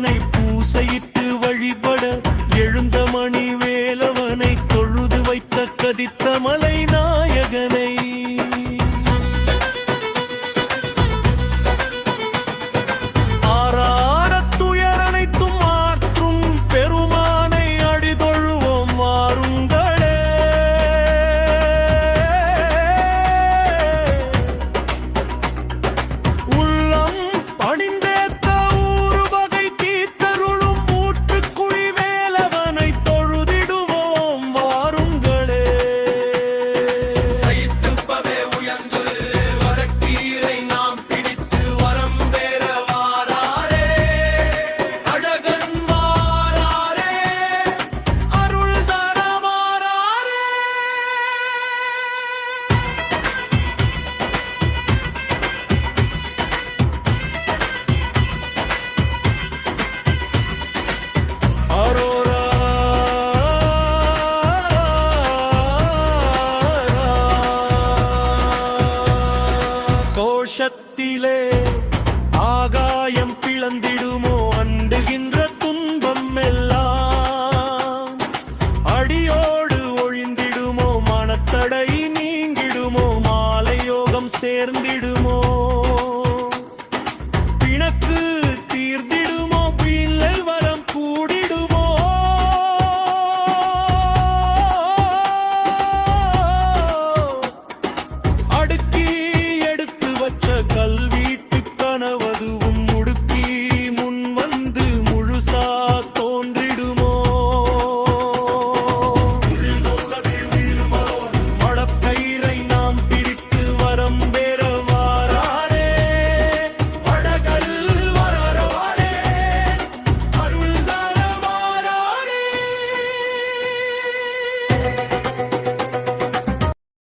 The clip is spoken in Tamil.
வேலவனை பூசையிட்டு வழிபட எழுந்த மணி வேலவனை தொழுது வைத்த கதித்த மலை நாயகனை கோஷத்திலே ஆகாயம் பிளந்திடுமோ அண்டுகின்ற துன்பம் எல்லாம் அடியோடு ஒழிந்திடுமோ மனத்தடை நீங்கிடுமோ மாலை யோகம் சேர்ந்திடுமோ பிணக்கு தீர்ந்திடுமோ பிள்ளை வரம் கூடிடுமோ அடுக்கி கல்வீட்டு கனவதுவும் முடுக்கி முன் வந்து முழுசா